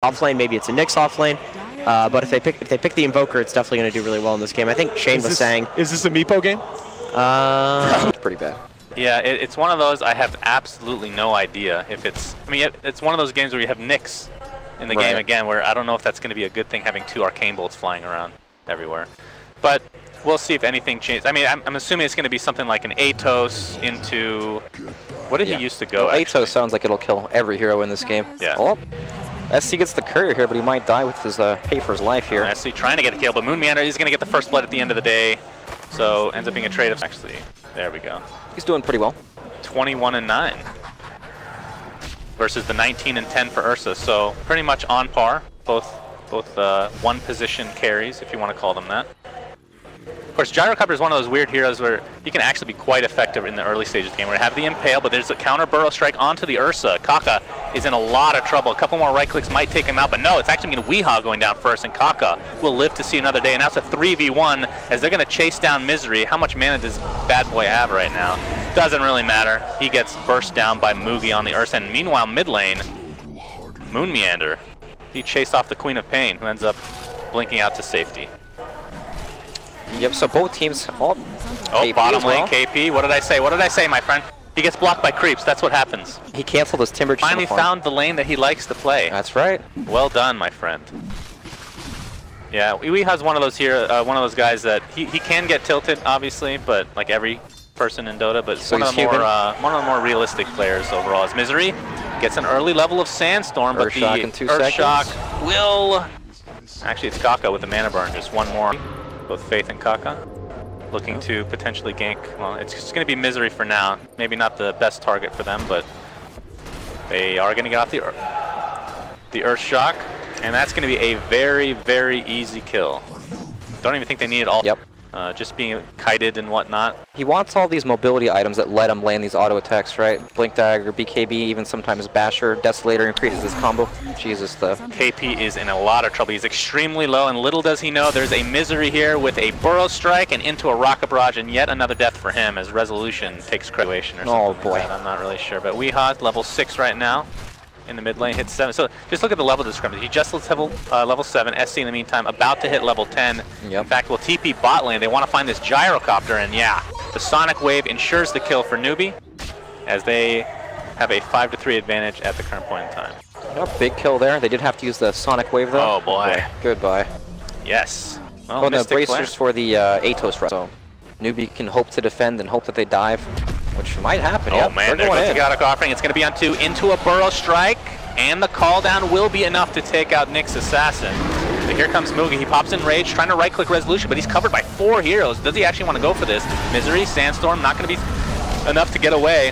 Offlane, maybe it's a Nyx offlane. But if they pick the Invoker, it's definitely going to do really well in this game. I think Shane was saying... Is this a Meepo game? It's pretty bad. Yeah, it's one of those, I have absolutely no idea if it's... I mean, it's one of those games where you have Nyx in the game again, where I don't know if that's going to be a good thing, having 2 Arcane Bolts flying around everywhere. But we'll see if anything changes. I mean, I'm assuming it's going to be something like an Atos into... What did he used to go, well, Atos sounds like it'll kill every hero in this game. Yeah. Oh, SC gets the courier here, but he might die with his pay for his life here. SC trying to get a kill, but Moon Meander is going to get the first blood at the end of the day. So ends up being a trade-off. Actually, there we go. He's doing pretty well. 21-9 versus the 19-10 for Ursa. So pretty much on par. Both one position carries, if you want to call them that. Of course, Gyrocopter is one of those weird heroes where he can actually be quite effective in the early stages of the game. Where you have the Impale, but there's a counter Burrow Strike onto the Ursa. Kaka is in a lot of trouble. A couple more right clicks might take him out, but no, it's actually going to be Weehaw going down first, and Kaka will live to see another day. And now it's a 3v1 as they're going to chase down Misery. How much mana does Bad Boy have right now? Doesn't really matter. He gets burst down by Moogie on the Ursa, and meanwhile, mid lane, Moon Meander. He chased off the Queen of Pain, who ends up blinking out to safety. Yep, so both teams... Oh, bottom lane, KP. What did I say? What did I say, my friend? He gets blocked by creeps. That's what happens. He canceled his Timber. Finally found the lane that he likes to play. That's right. Well done, my friend. Yeah, Weeha's one of those guys that he can get tilted, obviously, but like every person in Dota, but so one of the more realistic players overall. As Misery gets an early level of Sandstorm, but the Earthshock will... Actually, it's Kaka with the mana burn. Just one more. Both Faith and Kaka looking to potentially gank. Well, it's just going to be Misery for now. Maybe not the best target for them, but they are going to get off the Earthshock, and that's going to be a very, very easy kill. Don't even think they need it all. Yep. Just being kited and whatnot. He wants all these mobility items that let him land these auto attacks, right? Blink Dagger, BKB, even sometimes Basher, Desolator increases his combo. Jesus, the KP is in a lot of trouble. He's extremely low, and little does he know there's a Misery here with a Burrow Strike and into a Rocket Barrage, and yet another death for him as Resolution takes graduation or something. Oh boy. Like that. I'm not really sure, but Weehaw level 6 right now. In the mid lane, hits 7. So just look at the level discrepancy. He just hits level 7. SC in the meantime about to hit level 10. Yep. In fact, will TP bot lane. They want to find this Gyrocopter, and yeah, the Sonic Wave ensures the kill for Newbee, as they have a 5-3 advantage at the current point in time. Yep, big kill there. They did have to use the Sonic Wave though. Oh boy. Goodbye. Yes. Well, the bracers for the Atos run. So Newbee can hope to defend and hope that they dive, which might happen. Oh man, there goes the Godok offering. It's going to be on 2 into a Burrow Strike, and the call down will be enough to take out Nyx Assassin. So here comes Moogie. He pops in Rage, trying to right-click Resolution, but he's covered by 4 heroes. Does he actually want to go for this? Misery, Sandstorm, not going to be enough to get away.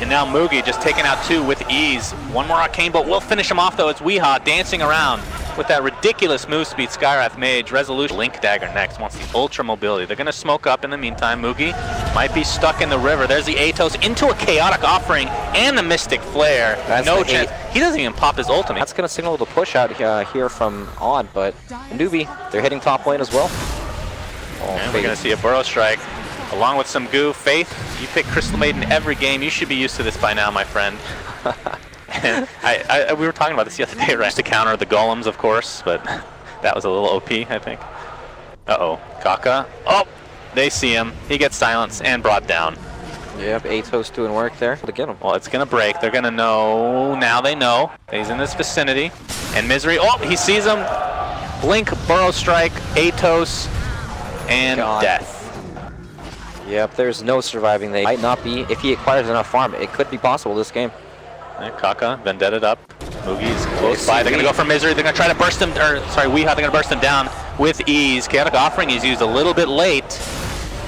And now Moogie just taking out 2 with ease. One more Arcane Bolt will finish him off though. It's Weehaw dancing around with that ridiculous move speed. Skywrath Mage, Resolution, Link Dagger next, wants the Ultra Mobility. They're going to smoke up in the meantime. Moogie might be stuck in the river. There's the Atos into a Chaotic Offering and the Mystic Flare. That's no chance. He doesn't even pop his ultimate. That's going to signal the push out here from Odd, but Newbee, they're hitting top lane as well. Oh, and we're going to see a Burrow Strike along with some goo. Faith, you pick Crystal Maiden every game. You should be used to this by now, my friend. And we were talking about this the other day, right? To counter the golems, of course, but that was a little OP, I think. Uh-oh, Kaka. Oh, they see him. He gets silenced and brought down. Yep, Atos doing work there to get him. Well, it's going to break. They're going to know. Now they know. He's in this vicinity. And Misery. Oh, he sees him. Blink, Burrow Strike, Atos, and death. Yep, there's no surviving. They might not be. If he acquires enough farm, it could be possible this game. Kaka, Vendetta up. Moogie's close by. They're going to go for Misery. They're going to try to burst him, Weehaw, they're going to burst him down with ease. Chaotic Offering is used a little bit late.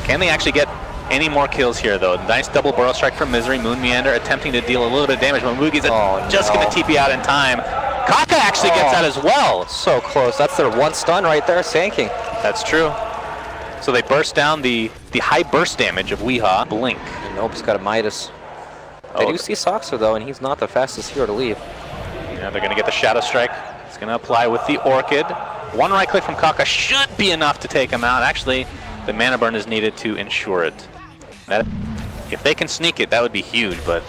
Can they actually get any more kills here, though? Nice double Burrow Strike from Misery. Moon Meander attempting to deal a little bit of damage, but Moogie's just going to TP out in time. Kaka actually gets out as well. So close. That's their one stun right there, Sanking. That's true. So they burst down the high burst damage of Weehaw. Blink. And nope, he's got a Midas. They do see Soxer though, and he's not the fastest hero to leave. Yeah, they're going to get the Shadow Strike. It's going to apply with the Orchid. One right click from Kaka should be enough to take him out. Actually, the mana burn is needed to ensure it. If they can sneak it, that would be huge, but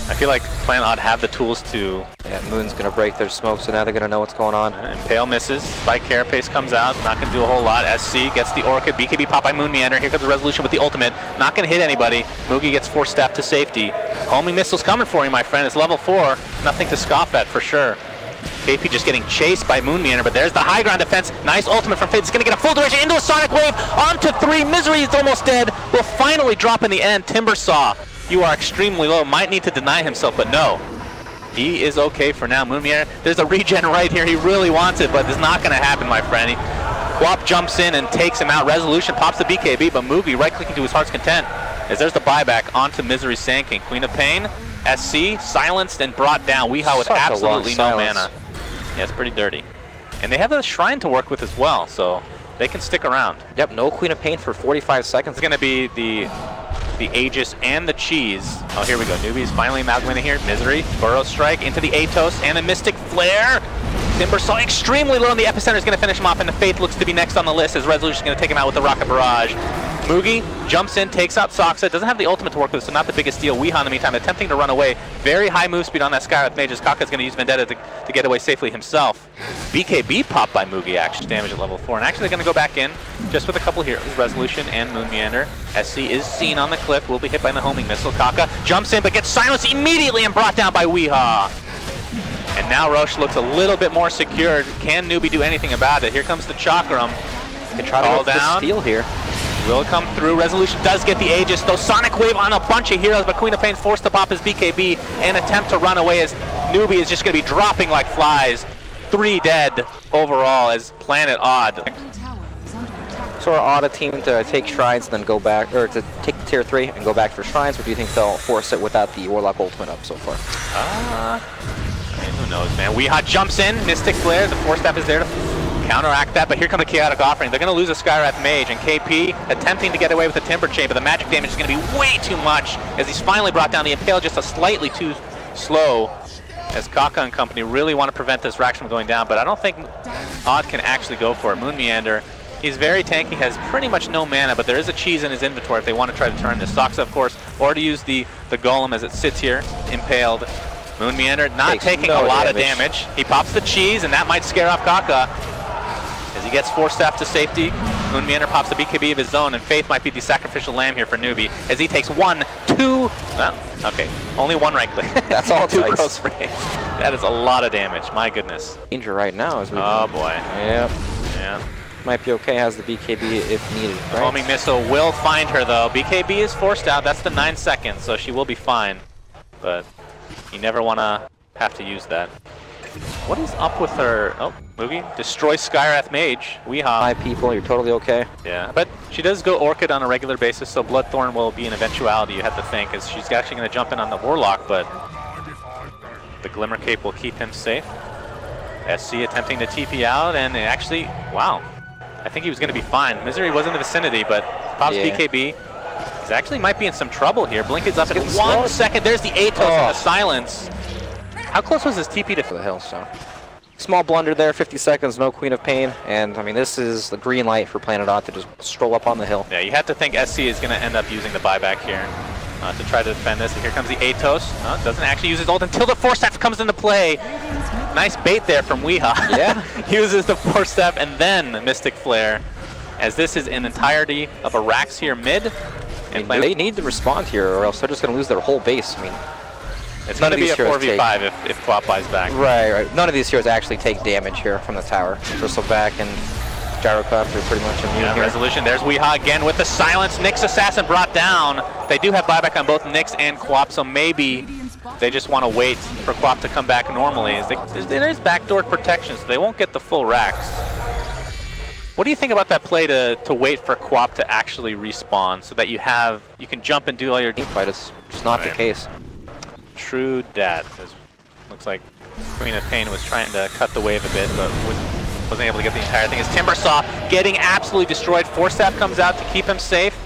I feel like Plan Odd have the tools to Yeah, Moon's gonna break their smoke, so now they're gonna know what's going on. Impale misses. Spike Carapace comes out. Not gonna do a whole lot. SC gets the Orchid. BKB pop by Moon Meander. Here comes the Resolution with the ultimate. Not gonna hit anybody. Mugi gets force staff to safety. Homing missiles coming for you, my friend. It's level 4. Nothing to scoff at for sure. KP just getting chased by Moon Meander, but there's the high ground defense. Nice ultimate from Fid. It's gonna get a full duration into a Sonic Wave. Onto 3. Misery is almost dead. Will finally drop in the end. Timbersaw, you are extremely low. Might need to deny himself, but no. He is okay for now. Moon Meander, there's a regen right here. He really wants it, but it's not going to happen, my friend. Quap jumps in and takes him out. Resolution pops the BKB, but Mugi right-clicking to his heart's content. As there's the buyback onto Misery Sand-King. Queen of Pain, SC, silenced and brought down. Weehaw with absolutely no mana. Yeah, it's pretty dirty. And they have a Shrine to work with as well, so they can stick around. Yep, no Queen of Pain for 45 seconds. It's going to be the Aegis and the Cheese. Oh, here we go. Newbee's finally amalgamating here. Misery, Burrow Strike into the Atos and the Mystic Flare. Timbersaw extremely low, and the Epicenter is going to finish him off, and the Faith looks to be next on the list as Resolution is going to take him out with the Rocket Barrage. Mugi jumps in, takes out Soxa, doesn't have the ultimate to work with, so not the biggest deal. Weehaw in the meantime attempting to run away. Very high move speed on that Skywrath Mage as Kaka's going to use Vendetta to get away safely himself. BKB popped by Mugi, actually damage at level 4, and actually they're going to go back in just with a couple heroes, Resolution and Moon Meander. SC is seen on the cliff, will be hit by the homing missile. Kaka jumps in but gets silenced immediately and brought down by Weehaw. And now Roche looks a little bit more secured. Can Newbee do anything about it? Here comes the Chakram. Can try to call get the down. steal here. Will come through. Resolution does get the Aegis, though Sonic Wave on a bunch of heroes, but Queen of Pain's forced to pop his BKB and attempt to run away as Newbee is just going to be dropping like flies. 3 dead overall as Planet Odd. So are Odd a team to take Shrines and then go back, or to take the tier 3 and go back for Shrines, or do you think they'll force it without the Warlock ultimate up so far? I mean, who knows, man. Weehaw jumps in, Mystic Flare, the force staff is there to counteract that, but here comes the Chaotic Offering. They're going to lose a Skywrath Mage, and KP attempting to get away with the Timber Chain, but the magic damage is going to be way too much as he's finally brought down the Impale just a slightly too slow, as Kaka and company really want to prevent this Rax from going down, but I don't think Odd can actually go for it. Moon Meander, he's very tanky, has pretty much no mana, but there is a cheese in his inventory if they want to try to turn this. Soxa, of course, or to use the Golem as it sits here, impaled. Moon Meander not taking a lot of damage. He pops the cheese, and that might scare off Kaka. As he gets force staff to safety, Moon Meander pops the BKB of his own, and Faith might be the sacrificial lamb here for Newbee, as he takes 1, 2, well, okay, only 1 right click. That's all it 2 takes. Growth Spray. That is a lot of damage, my goodness. Danger right now is Oh boy. Yep. Yeah. Might be okay, has the BKB if needed, right? The homing missile will find her though. BKB is forced out, that's the 9 seconds, so she will be fine. But you never want to have to use that. What is up with her? Oh, Mugi destroy Skywrath Mage. Weehaw. 5 people, you're totally okay. Yeah, but she does go Orchid on a regular basis, so Bloodthorn will be an eventuality, you have to think, as she's actually going to jump in on the Warlock, but the Glimmer Cape will keep him safe. SC attempting to TP out, and actually, wow, I think he was going to be fine. Misery was in the vicinity, but pops BKB. He's actually might be in some trouble here. Blink is up in 1 second. There's the Atos and the silence. How close was his TP to the hill, so. Small blunder there, 50 seconds, no Queen of Pain, and I mean, this is the green light for Planet Odd to just stroll up on the hill. Yeah, you have to think SC is going to end up using the buyback here to try to defend this. And here comes the Atos. Doesn't actually use his ult until the Force Staff comes into play. Nice bait there from Weehaw. Yeah. Uses the Force Staff and then Mystic Flare, as this is an entirety of a Rax here mid. And they need to respond here, or else they're just going to lose their whole base. I mean, it's going to be a 4v5 if Quap buys back. Right. None of these heroes actually take damage here from the tower. Bristleback and Gyrocopter are pretty much immune here. Resolution. There's Weehaw again with the silence. Nyx Assassin brought down. They do have buyback on both Nyx and Quap, so maybe they just want to wait for Quap to come back normally. There's backdoor protection, so they won't get the full Rax. What do you think about that play to wait for Quap to actually respawn so that you can jump and do all your team fight? It's just not the case. True dat. Looks like Queen of Pain was trying to cut the wave a bit, but wasn't able to get the entire thing. As Timbersaw getting absolutely destroyed. Force Staff comes out to keep him safe.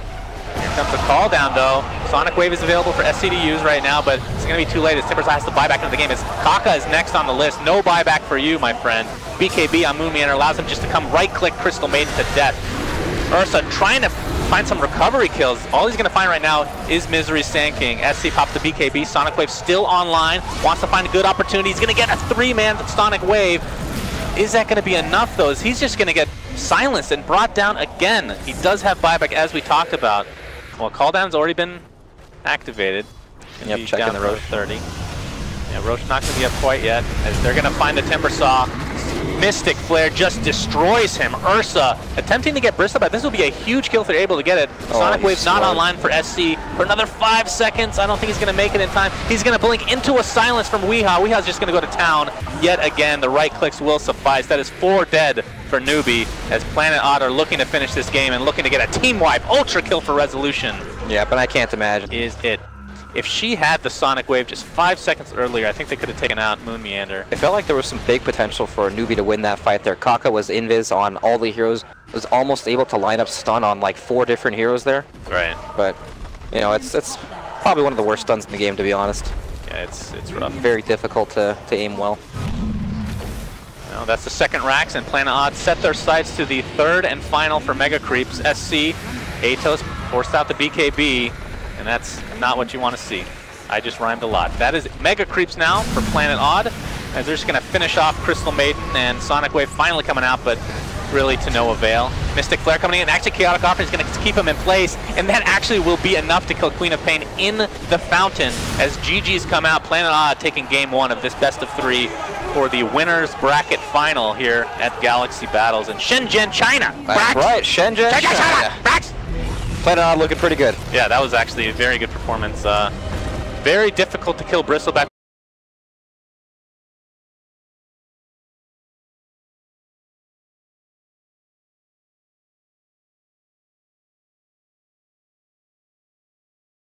Here comes the call down though. Sonic Wave is available for SC to use right now, but it's going to be too late as Timbersaw has to buy back into the game. As Kaka is next on the list. No buyback for you, my friend. BKB on Moon Meander allows him just to come right-click Crystal Maiden to death. Ursa trying to find some recovery kills. All he's going to find right now is Misery Sand King. SC pops the BKB. Sonic Wave still online. Wants to find a good opportunity. He's going to get a 3-man Sonic Wave. Is that going to be enough, though? He's just going to get silenced and brought down again. He does have buyback, as we talked about. Well, cooldown's already been activated. Yep, checking the Roche. 30. Yeah, Roche not going to be up quite yet, as they're going to find the Timber Saw. Mystic Flare just destroys him. Ursa attempting to get Bristol back. This will be a huge kill if they're able to get it. Sonic Wave's not online for SC for another 5 seconds. I don't think he's going to make it in time. He's going to blink into a silence from Weehaw. Weehaw's just going to go to town yet again. The right clicks will suffice. That is 4 dead for Newbee, as Planet Odd are looking to finish this game and looking to get a team wipe. Ultra kill for Resolution. Yeah, but I can't imagine. Is it? If she had the Sonic Wave just 5 seconds earlier, I think they could have taken out Moon Meander. It felt like there was some big potential for Newbee to win that fight there. Kaka was invis on all the heroes, was almost able to line up stun on like 4 different heroes there. Right. But, you know, it's probably one of the worst stuns in the game, to be honest. Yeah, it's rough. Very difficult to aim well. Well, that's the second Rax, and Planet Odd set their sights to the third and final for Mega Creeps. SC, Atos forced out the BKB, and that's not what you want to see. I just rhymed a lot. That is Mega Creeps now for Planet Odd, as they're just going to finish off Crystal Maiden, and Sonic Wave finally coming out, but really to no avail. Mystic Flare coming in, actually Chaotic Offering is going to keep him in place, and that actually will be enough to kill Queen of Pain in the fountain, as GG's come out. Planet Odd taking game 1 of this best of 3 for the winners bracket final here at Galaxy Battles in Shenzhen, China. That's right, Shenzhen, China. Brax. Planet Odd looking pretty good. Yeah, that was actually a very good performance. Very difficult to kill Bristleback.